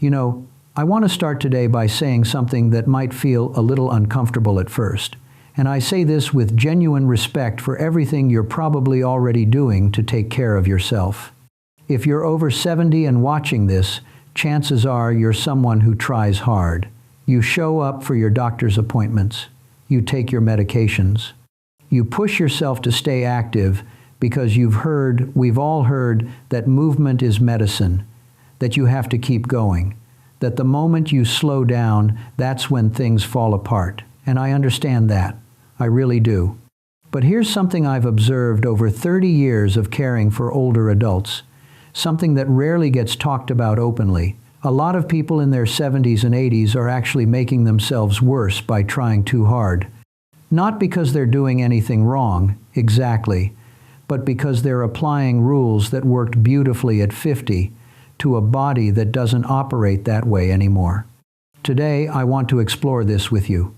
You know, I want to start today by saying something that might feel a little uncomfortable at first. And I say this with genuine respect for everything you're probably already doing to take care of yourself. If you're over 70 and watching this, chances are you're someone who tries hard. You show up for your doctor's appointments. You take your medications. You push yourself to stay active because we've all heard that movement is medicine, that you have to keep going, that the moment you slow down, that's when things fall apart. And I understand that. I really do. But here's something I've observed over 30 years of caring for older adults, something that rarely gets talked about openly. A lot of people in their 70s and 80s are actually making themselves worse by trying too hard. Not because they're doing anything wrong, exactly, but because they're applying rules that worked beautifully at 50 to a body that doesn't operate that way anymore. Today, I want to explore this with you.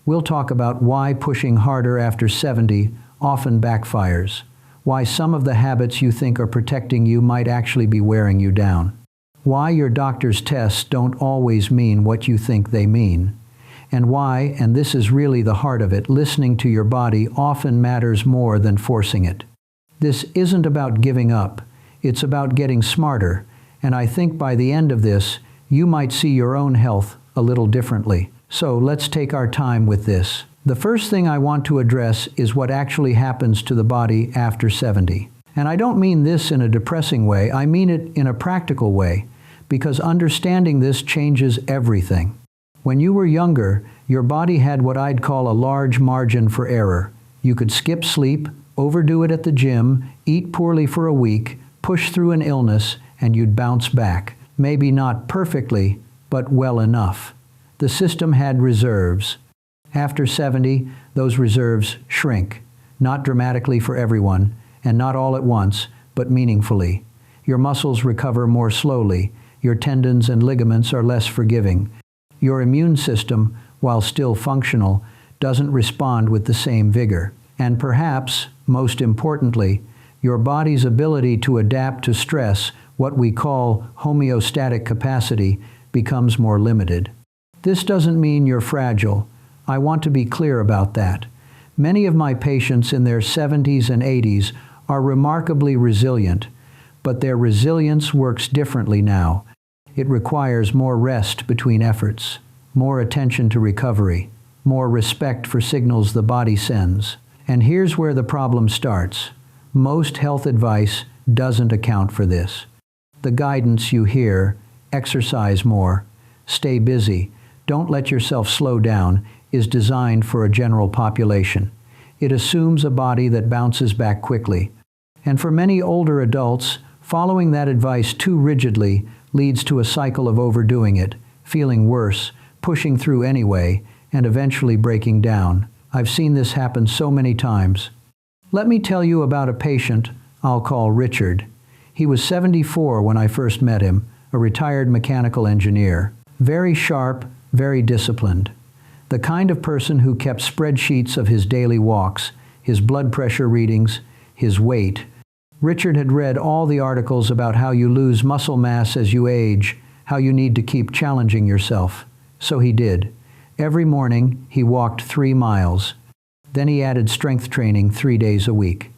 We'll talk about why pushing harder after 70 often backfires, why some of the habits you think are protecting you might actually be wearing you down, why your doctor's tests don't always mean what you think they mean, and why, and this is really the heart of it, listening to your body often matters more than forcing it. This isn't about giving up, it's about getting smarter, and I think by the end of this, you might see your own health a little differently. So let's take our time with this. The first thing I want to address is what actually happens to the body after 70. And I don't mean this in a depressing way, I mean it in a practical way, because understanding this changes everything. When you were younger, your body had what I'd call a large margin for error. You could skip sleep, overdo it at the gym, eat poorly for a week, push through an illness, and you'd bounce back. Maybe not perfectly, but well enough. The system had reserves. After 70, those reserves shrink, not dramatically for everyone, and not all at once, but meaningfully. Your muscles recover more slowly, your tendons and ligaments are less forgiving. Your immune system, while still functional, doesn't respond with the same vigor. And perhaps, most importantly, your body's ability to adapt to stress, what we call homeostatic capacity, becomes more limited. This doesn't mean you're fragile. I want to be clear about that. Many of my patients in their 70s and 80s are remarkably resilient, but their resilience works differently now. It requires more rest between efforts, more attention to recovery, more respect for signals the body sends. And here's where the problem starts. Most health advice doesn't account for this. The guidance you hear, exercise more, stay busy, don't let yourself slow down, is designed for a general population. It assumes a body that bounces back quickly. And for many older adults, following that advice too rigidly leads to a cycle of overdoing it, feeling worse, pushing through anyway, and eventually breaking down. I've seen this happen so many times. Let me tell you about a patient I'll call Richard. He was 74 when I first met him, a retired mechanical engineer. Very sharp, very disciplined. The kind of person who kept spreadsheets of his daily walks, his blood pressure readings, his weight. Richard had read all the articles about how you lose muscle mass as you age, how you need to keep challenging yourself. So he did. Every morning, he walked 3 miles. Then he added strength training 3 days a week.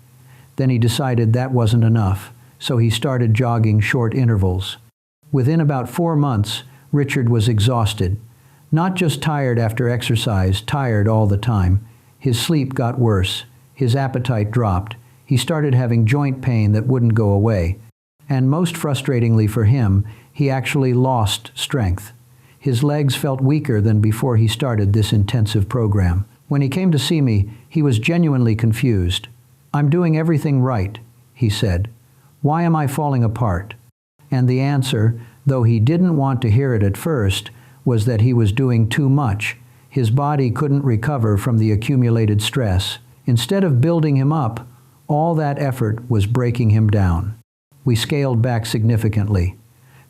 Then he decided that wasn't enough, so he started jogging short intervals. Within about 4 months, Richard was exhausted. Not just tired after exercise, tired all the time. His sleep got worse. His appetite dropped. He started having joint pain that wouldn't go away. And most frustratingly for him, he actually lost strength. His legs felt weaker than before he started this intensive program. When he came to see me, he was genuinely confused. "I'm doing everything right," he said. "Why am I falling apart?" And the answer, though he didn't want to hear it at first, was that he was doing too much. His body couldn't recover from the accumulated stress. Instead of building him up, all that effort was breaking him down. We scaled back significantly,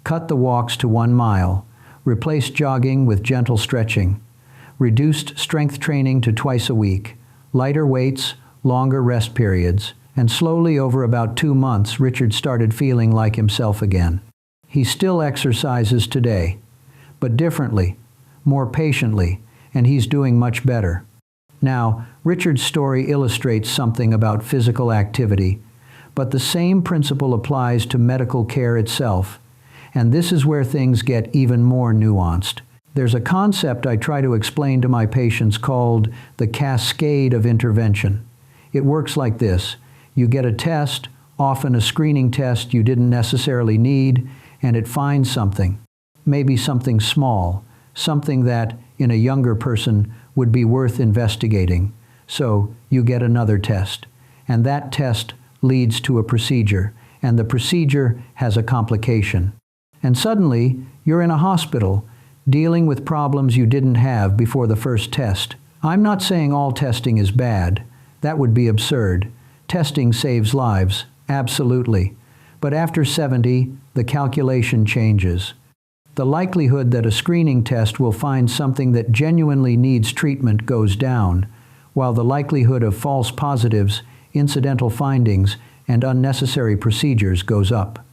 cut the walks to 1 mile, replaced jogging with gentle stretching, reduced strength training to twice a week, lighter weights, longer rest periods, and slowly over about 2 months, Richard started feeling like himself again. He still exercises today, but differently, more patiently, and he's doing much better. Now, Richard's story illustrates something about physical activity, but the same principle applies to medical care itself, and this is where things get even more nuanced. There's a concept I try to explain to my patients called the cascade of intervention. It works like this. You get a test, often a screening test you didn't necessarily need, and it finds something. Maybe something small, something that, in a younger person, would be worth investigating. So, you get another test, and that test leads to a procedure, and the procedure has a complication. And suddenly, you're in a hospital, dealing with problems you didn't have before the first test. I'm not saying all testing is bad. That would be absurd. Testing saves lives, absolutely. But after 70, the calculation changes. The likelihood that a screening test will find something that genuinely needs treatment goes down, while the likelihood of false positives, incidental findings, and unnecessary procedures goes up.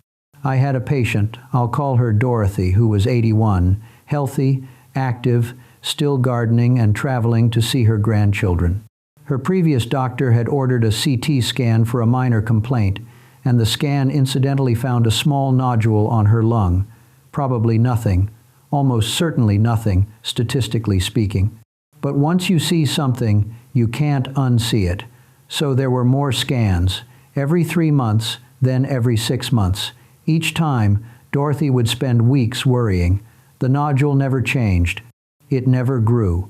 I had a patient, I'll call her Dorothy, who was 81, healthy, active, still gardening and traveling to see her grandchildren. Her previous doctor had ordered a CT scan for a minor complaint, and the scan incidentally found a small nodule on her lung. Probably nothing, almost certainly nothing, statistically speaking. But once you see something, you can't unsee it. So there were more scans, every 3 months, then every 6 months. Each time, Dorothy would spend weeks worrying. The nodule never changed. It never grew.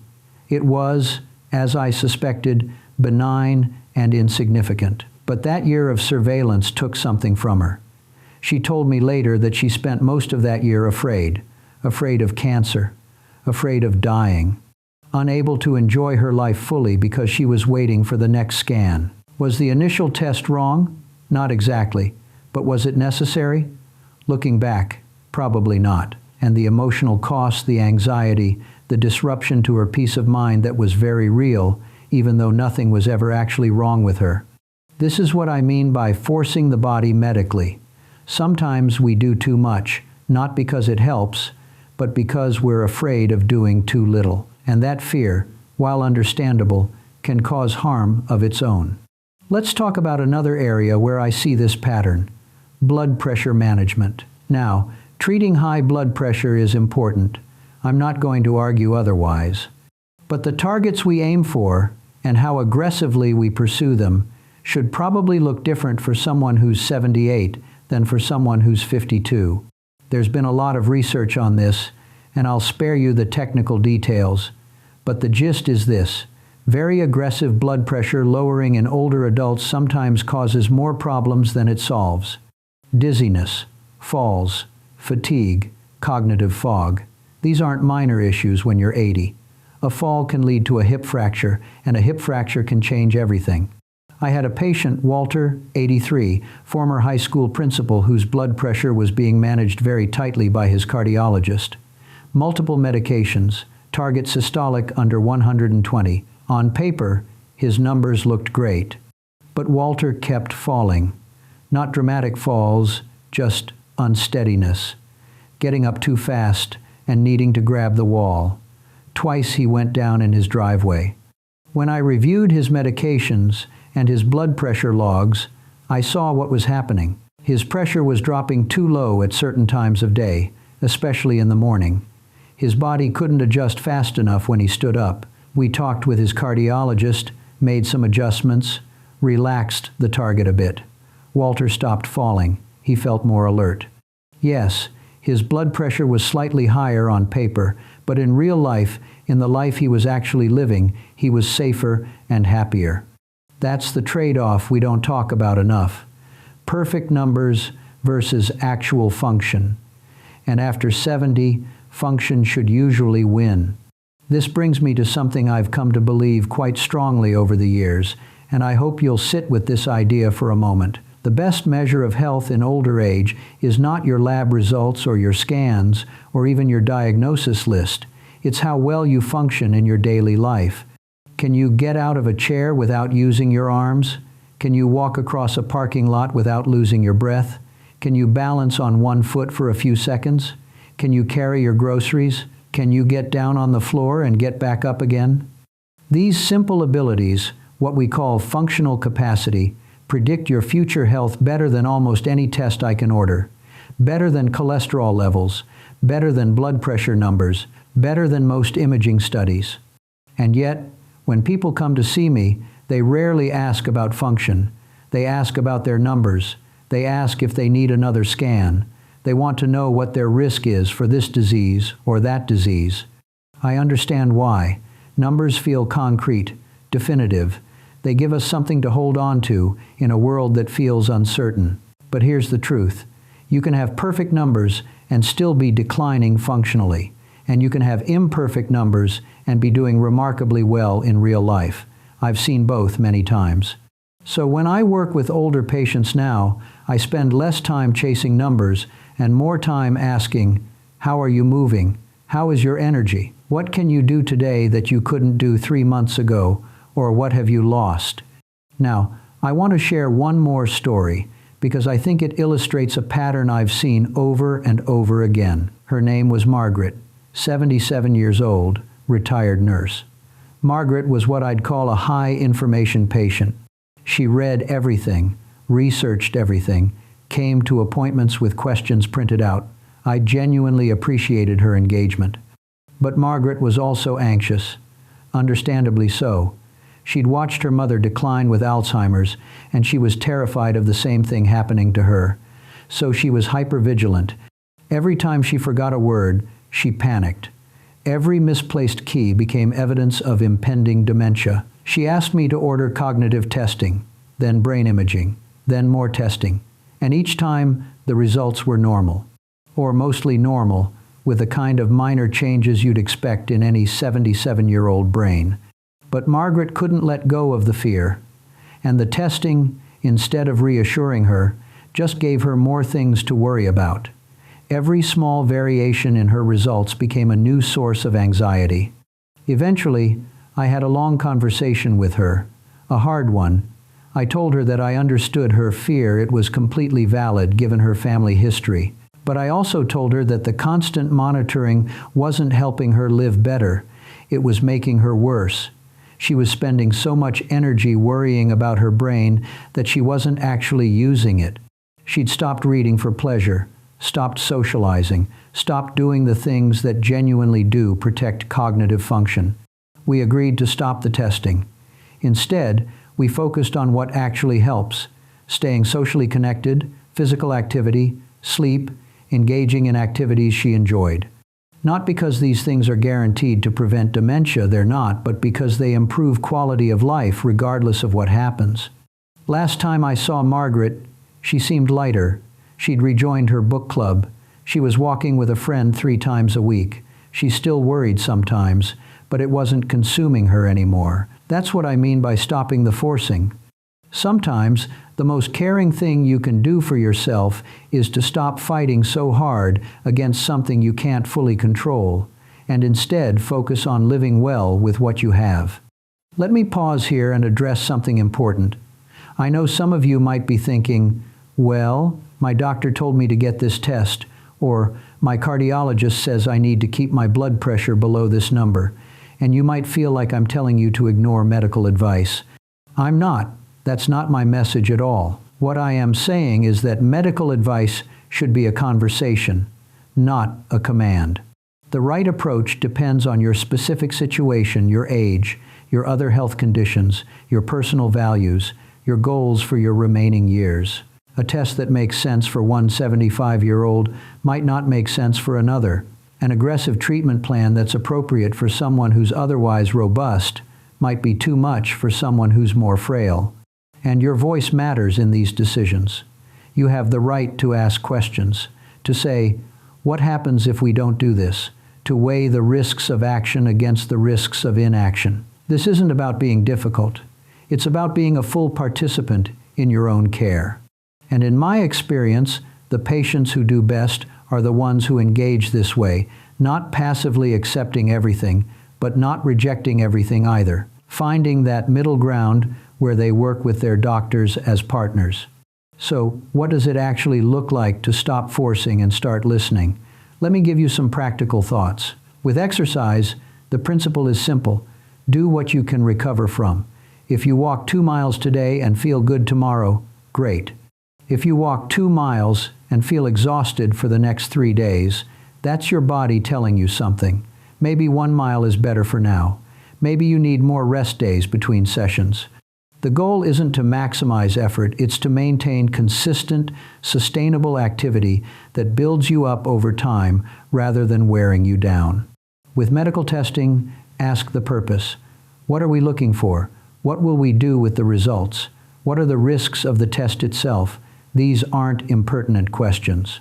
It was, as I suspected, benign and insignificant. But that year of surveillance took something from her. She told me later that she spent most of that year afraid of cancer, afraid of dying, unable to enjoy her life fully because she was waiting for the next scan. Was the initial test wrong? Not exactly. But was it necessary? Looking back, probably not. And the emotional cost, the anxiety, the disruption to her peace of mind that was very real, even though nothing was ever actually wrong with her. This is what I mean by forcing the body medically. Sometimes we do too much, not because it helps, but because we're afraid of doing too little. And that fear, while understandable, can cause harm of its own. Let's talk about another area where I see this pattern: blood pressure management. Now, treating high blood pressure is important. I'm not going to argue otherwise. But the targets we aim for, and how aggressively we pursue them, should probably look different for someone who's 78 than for someone who's 52. There's been a lot of research on this, and I'll spare you the technical details. But the gist is this: very aggressive blood pressure lowering in older adults sometimes causes more problems than it solves. Dizziness, falls, fatigue, cognitive fog. These aren't minor issues when you're 80. A fall can lead to a hip fracture, and a hip fracture can change everything. I had a patient, Walter, 83, former high school principal whose blood pressure was being managed very tightly by his cardiologist. Multiple medications, target systolic under 120. On paper, his numbers looked great. But Walter kept falling. Not dramatic falls, just unsteadiness. Getting up too fast and needing to grab the wall. Twice he went down in his driveway. When I reviewed his medications and his blood pressure logs, I saw what was happening. His pressure was dropping too low at certain times of day, especially in the morning. His body couldn't adjust fast enough when he stood up. We talked with his cardiologist, made some adjustments, relaxed the target a bit. Walter stopped falling. He felt more alert. Yes, his blood pressure was slightly higher on paper, but in real life, in the life he was actually living, he was safer and happier. That's the trade-off we don't talk about enough. Perfect numbers versus actual function. And after 70, function should usually win. This brings me to something I've come to believe quite strongly over the years, and I hope you'll sit with this idea for a moment. The best measure of health in older age is not your lab results or your scans or even your diagnosis list. It's how well you function in your daily life. Can you get out of a chair without using your arms? Can you walk across a parking lot without losing your breath? Can you balance on one foot for a few seconds? Can you carry your groceries? Can you get down on the floor and get back up again? These simple abilities, what we call functional capacity, predict your future health better than almost any test I can order, better than cholesterol levels, better than blood pressure numbers, better than most imaging studies. And yet, when people come to see me, they rarely ask about function. They ask about their numbers. They ask if they need another scan. They want to know what their risk is for this disease or that disease. I understand why. Numbers feel concrete, definitive. They give us something to hold on to in a world that feels uncertain. But here's the truth. You can have perfect numbers and still be declining functionally. And you can have imperfect numbers and be doing remarkably well in real life. I've seen both many times. So when I work with older patients now, I spend less time chasing numbers and more time asking, how are you moving? How is your energy? What can you do today that you couldn't do 3 months ago? Or what have you lost? Now, I want to share one more story because I think it illustrates a pattern I've seen over and over again. Her name was Margaret, 77 years old, retired nurse. Margaret was what I'd call a high information patient. She read everything, researched everything, came to appointments with questions printed out. I genuinely appreciated her engagement. But Margaret was also anxious, understandably so. She'd watched her mother decline with Alzheimer's, and she was terrified of the same thing happening to her. So she was hypervigilant. Every time she forgot a word, she panicked. Every misplaced key became evidence of impending dementia. She asked me to order cognitive testing, then brain imaging, then more testing. And each time, the results were normal. Or mostly normal, with the kind of minor changes you'd expect in any 77-year-old brain. But Margaret couldn't let go of the fear. And the testing, instead of reassuring her, just gave her more things to worry about. Every small variation in her results became a new source of anxiety. Eventually, I had a long conversation with her, a hard one. I told her that I understood her fear. It was completely valid given her family history. But I also told her that the constant monitoring wasn't helping her live better. It was making her worse. She was spending so much energy worrying about her brain that she wasn't actually using it. She'd stopped reading for pleasure, stopped socializing, stopped doing the things that genuinely do protect cognitive function. We agreed to stop the testing. Instead, we focused on what actually helps: staying socially connected, physical activity, sleep, engaging in activities she enjoyed. Not because these things are guaranteed to prevent dementia, they're not, but because they improve quality of life regardless of what happens. Last time I saw Margaret, she seemed lighter. She'd rejoined her book club. She was walking with a friend 3 times a week. She still worried sometimes, but it wasn't consuming her anymore. That's what I mean by stopping the forcing. Sometimes, the most caring thing you can do for yourself is to stop fighting so hard against something you can't fully control, and instead focus on living well with what you have. Let me pause here and address something important. I know some of you might be thinking, well, my doctor told me to get this test, or my cardiologist says I need to keep my blood pressure below this number, and you might feel like I'm telling you to ignore medical advice. I'm not. That's not my message at all. What I am saying is that medical advice should be a conversation, not a command. The right approach depends on your specific situation, your age, your other health conditions, your personal values, your goals for your remaining years. A test that makes sense for one 75-year-old might not make sense for another. An aggressive treatment plan that's appropriate for someone who's otherwise robust might be too much for someone who's more frail. And your voice matters in these decisions. You have the right to ask questions, to say, what happens if we don't do this? To weigh the risks of action against the risks of inaction. This isn't about being difficult. It's about being a full participant in your own care. And in my experience, the patients who do best are the ones who engage this way, not passively accepting everything, but not rejecting everything either, finding that middle ground where they work with their doctors as partners. So, what does it actually look like to stop forcing and start listening? Let me give you some practical thoughts. With exercise, the principle is simple. Do what you can recover from. If you walk 2 miles today and feel good tomorrow, great. If you walk 2 miles and feel exhausted for the next 3 days, that's your body telling you something. Maybe 1 mile is better for now. Maybe you need more rest days between sessions. The goal isn't to maximize effort, it's to maintain consistent, sustainable activity that builds you up over time rather than wearing you down. With medical testing, ask the purpose. What are we looking for? What will we do with the results? What are the risks of the test itself? These aren't impertinent questions.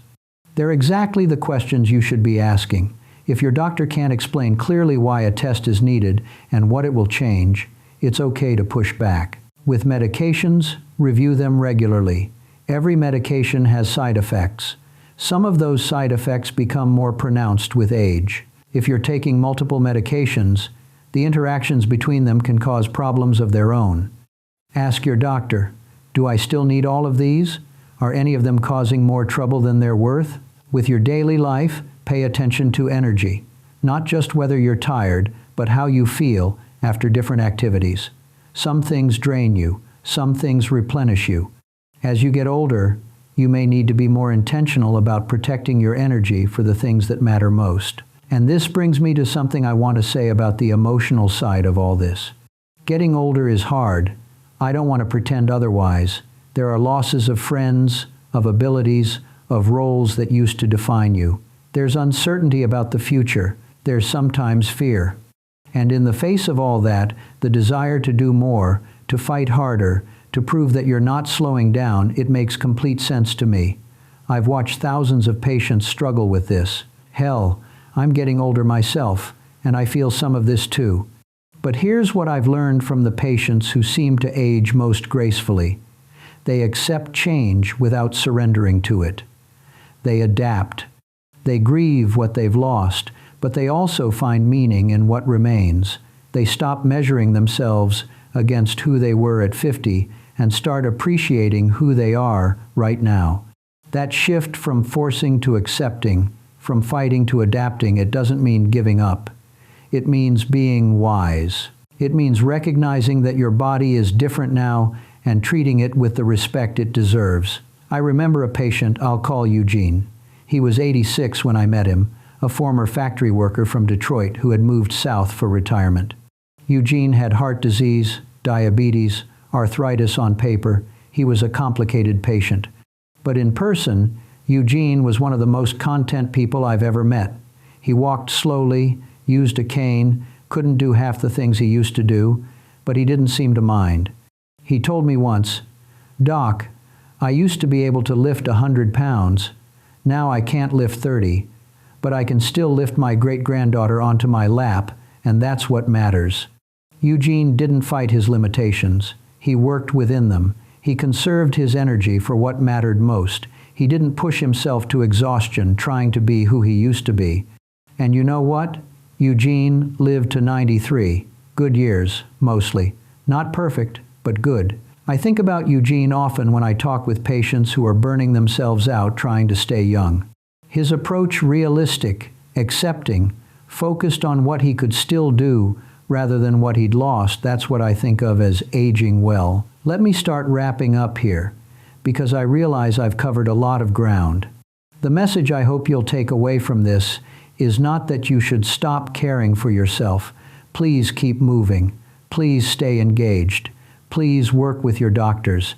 They're exactly the questions you should be asking. If your doctor can't explain clearly why a test is needed and what it will change, it's okay to push back. With medications, review them regularly. Every medication has side effects. Some of those side effects become more pronounced with age. If you're taking multiple medications, the interactions between them can cause problems of their own. Ask your doctor, do I still need all of these? Are any of them causing more trouble than they're worth? With your daily life, pay attention to energy. Not just whether you're tired, but how you feel after different activities. Some things drain you, some things replenish you. As you get older, you may need to be more intentional about protecting your energy for the things that matter most. And this brings me to something I want to say about the emotional side of all this. Getting older is hard. I don't want to pretend otherwise. There are losses of friends, of abilities, of roles that used to define you. There's uncertainty about the future. There's sometimes fear. And in the face of all that, the desire to do more, to fight harder, to prove that you're not slowing down, it makes complete sense to me. I've watched thousands of patients struggle with this. Hell, I'm getting older myself, and I feel some of this too. But here's what I've learned from the patients who seem to age most gracefully. They accept change without surrendering to it. They adapt. They grieve what they've lost, but they also find meaning in what remains. They stop measuring themselves against who they were at 50 and start appreciating who they are right now. That shift from forcing to accepting, from fighting to adapting, it doesn't mean giving up. It means being wise. It means recognizing that your body is different now and treating it with the respect it deserves. I remember a patient I'll call Eugene. He was 86 when I met him, a former factory worker from Detroit who had moved south for retirement. Eugene had heart disease, diabetes, arthritis on paper. He was a complicated patient. But in person, Eugene was one of the most content people I've ever met. He walked slowly, used a cane, couldn't do half the things he used to do, but he didn't seem to mind. He told me once, "Doc, I used to be able to lift 100 pounds. Now I can't lift 30. But I can still lift my great-granddaughter onto my lap, and that's what matters." Eugene didn't fight his limitations. He worked within them. He conserved his energy for what mattered most. He didn't push himself to exhaustion trying to be who he used to be. And you know what? Eugene lived to 93. Good years, mostly. Not perfect, but good. I think about Eugene often when I talk with patients who are burning themselves out trying to stay young. His approach realistic, accepting, focused on what he could still do rather than what he'd lost, that's what I think of as aging well. Let me start wrapping up here, because I realize I've covered a lot of ground. The message I hope you'll take away from this is not that you should stop caring for yourself. Please keep moving. Please stay engaged. Please work with your doctors.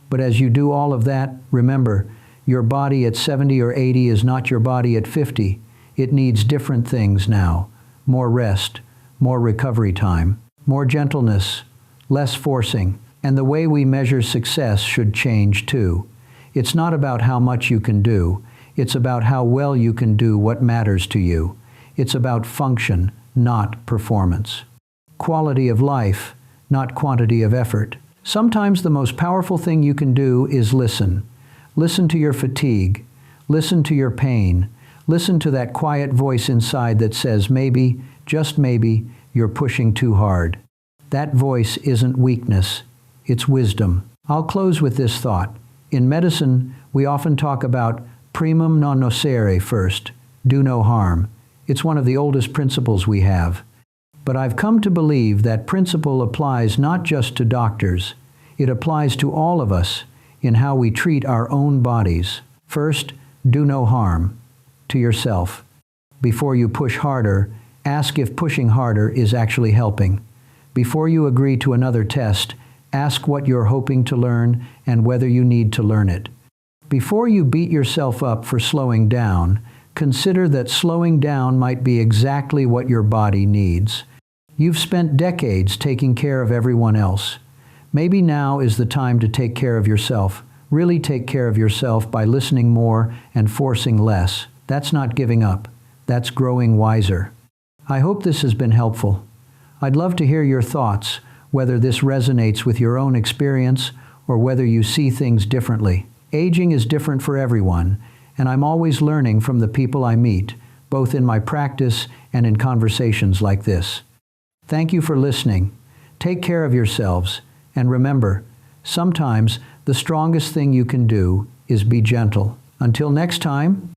But as you do all of that, remember, your body at 70 or 80 is not your body at 50. It needs different things now. More rest, more recovery time, more gentleness, less forcing. And the way we measure success should change too. It's not about how much you can do. It's about how well you can do what matters to you. It's about function, not performance. Quality of life, not quantity of effort. Sometimes the most powerful thing you can do is listen. Listen to your fatigue. Listen to your pain. Listen to that quiet voice inside that says maybe, just maybe, you're pushing too hard. That voice isn't weakness. It's wisdom. I'll close with this thought. In medicine, we often talk about primum non nocere first, do no harm. It's one of the oldest principles we have. But I've come to believe that principle applies not just to doctors, it applies to all of us in how we treat our own bodies. First, do no harm to yourself. Before you push harder, ask if pushing harder is actually helping. Before you agree to another test, ask what you're hoping to learn and whether you need to learn it. Before you beat yourself up for slowing down, consider that slowing down might be exactly what your body needs. You've spent decades taking care of everyone else. Maybe now is the time to take care of yourself. Really take care of yourself by listening more and forcing less. That's not giving up. That's growing wiser. I hope this has been helpful. I'd love to hear your thoughts, whether this resonates with your own experience or whether you see things differently. Aging is different for everyone, and I'm always learning from the people I meet, both in my practice and in conversations like this. Thank you for listening. Take care of yourselves, and remember, sometimes the strongest thing you can do is be gentle. Until next time,